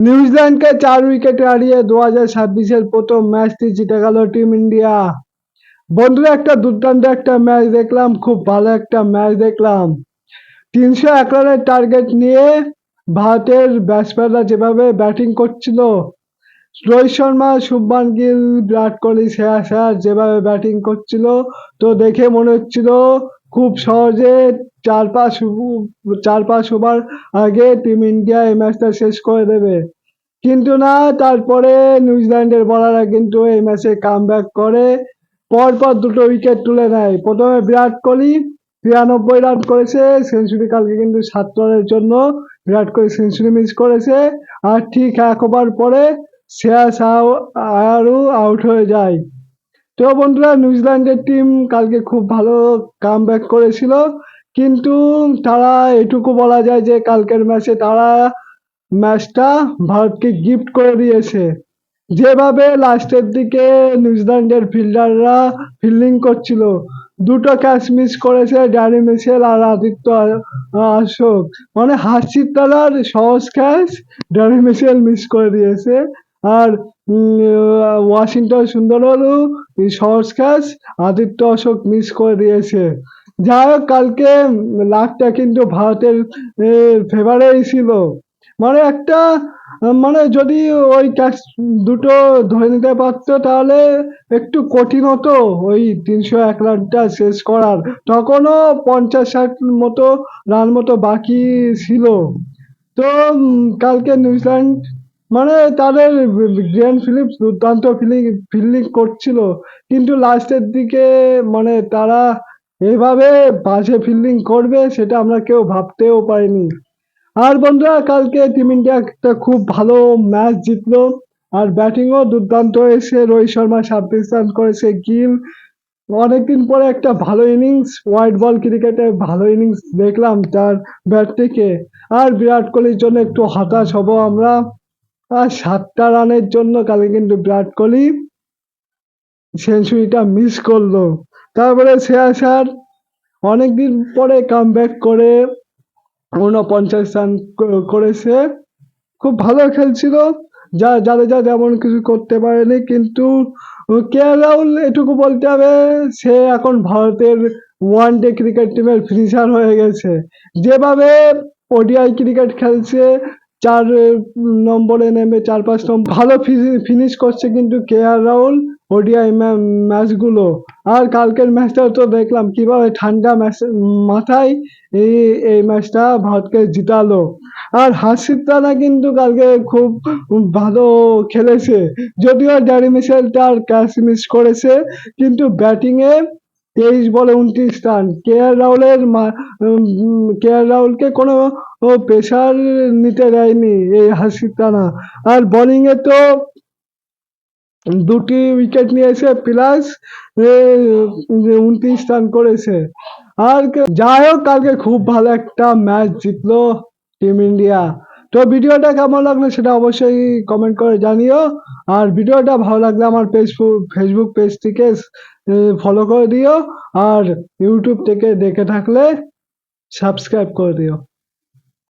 নিউজিল্যান্ডকে 4 উইকেটে হারিয়ে 2026-এর প্রথম ম্যাচটি জিতে গেল টিম ইন্ডিয়া। বন্ধুরা, একটা দুর্দান্ত একটা ম্যাচ দেখলাম, খুব ভালো একটা ম্যাচ দেখলাম। 301 রানের টার্গেট নিয়ে ভারতের ব্যাটসম্যানরা যেভাবে ব্যাটিং করছিল, রোহিত শর্মা, শুভমান গিল, বিরাট কোহলি, শ্রেয়াস আয়ার যেভাবে ব্যাটিং করছিল, তো দেখে মনে হচ্ছিল খুব সহজে 4-5 ওভার আগে টিম ইন্ডিয়া এই ম্যাচটা শেষ করে দেবে। কিন্তু না, তারপরে নিউজিল্যান্ডের বলাররা কিন্তু এই ম্যাচে কামব্যাক করে পরপর দুটো উইকেট তুলে নেয়। প্রথমে বিরাট কোহলি 93 রান করেছে, সেঞ্চুরি কালকে কিন্তু 7 রানের জন্য বিরাট কোহলি সেঞ্চুরি মিস করেছে। আর ঠিক 1 ওভার পরে শ্রেয়াস আয়ারও আউট হয়ে যায়। তো বন্ধুরা, নিউজিল্যান্ডের টিম কালকে খুব ভালো কামব্যাক করেছিল, কিন্তু তারা এটুকু বলা যায় যে কালকের ম্যাচে তারা ম্যাচটা ভারতকে গিফট করে দিয়েছে। যেভাবে লাস্টের দিকে নিউজিল্যান্ডের ফিল্ডাররা ফিল্ডিং করছিল, দুটো ক্যাচ মিস করেছে ড্যানি মিচেল আর আদিত্য অশোক। মানে হাসির তলার সহজ ক্যাচ ড্যানি মিচেল মিস করে দিয়েছে, আর ওয়াশিংটন সুন্দরও সহজ ক্যাচ আদিত্য অশোক মিস করে দিয়েছে। যাই হোক, কালকে লাকটা কিন্তু ভারতের ফেভারেই ছিল। মানে একটা মানে যদি ওই ক্যাচ দুটো ধরে নিতে পারতো তাহলে একটু কঠিন হতো ওই 301 রানটা শেষ করার। তখনও 50-60 মতো রান মতো বাকি ছিল। তো কালকে নিউজিল্যান্ড মানে তাদের গ্লেন ফিলিপস দুর্দান্ত ফিল্ডিং করছিল, কিন্তু লাস্টের দিকে মানে তারা এভাবে বাজে ফিল্ডিং করবে সেটা আমরা কেউ ভাবতেও পারিনি। আর বন্ধুরা, কালকে টিম ইন্ডিয়া একটা খুব ভালো ম্যাচ জিতলো, আর ব্যাটিংও দুর্দান্ত হয়েছে। রোহিত শর্মা 26 রান করেছে, গিল অনেকদিন পরে একটা ভালো ইনিংস, হোয়াইট বল ক্রিকেটে ভালো ইনিংস দেখলাম তার ব্যাট থেকে। আর বিরাট কোহলির জন্য একটু হতাশ হব আমরা, আর 7টা রানের জন্য কালকে কিন্তু বিরাট কোহলি সেঞ্চুরিটা মিস করলো। তারপরে শ্রেয়াস আয়ার অনেকদিন পরে কামব্যাক করে 49 রান করেছে, খুব ভালো খেলছিল। জাদেজা তেমন কিছু করতে পারেনি, কিন্তু কে এল রাহুল এটুকু বলতে হবে, সে এখন ভারতের ওয়ানডে ক্রিকেট টিমের ফিনিশার হয়ে গেছে। যেভাবে ওডিআই ক্রিকেট খেলছে, 4 নম্বরে নেমে 4-5 নম্বর ভালো ফিনিশ করছে কিন্তু কে এল রাহুল ওডিআই ম্যাচগুলো। আর কালকের ম্যাচটাও তো দেখলাম কিভাবে ঠান্ডা মাথায় এই ম্যাচটা ভারতকে জিতালো। আর হার্ষিত রানা কিন্তু কালকে খুব ভালো খেলেছে, যদিও ড্যানি মিচেল তার ক্যাচ মিস করেছে, কিন্তু ব্যাটিং এ 23 বলে 29 রান। কে এল রাহুলকে কোনো প্রেশার নিতে দেয়নি এই হার্ষিত রানা। আর বোলিং এ তো 2টি উইকেট নিয়েছে, প্লাস 29 রান করেছে। আর যাই হোক, কালকে খুব ভালো একটা ম্যাচ জিতলো টিম ইন্ডিয়া। তো ভিডিওটা কেমন লাগলো সেটা অবশ্যই কমেন্ট করে জানিও। আর ভিডিওটা ভালো লাগলে আমার ফেসবুক পেজটিকে ফলো করে দিও, আর ইউটিউব থেকে দেখে থাকলে সাবস্ক্রাইব করে দিও।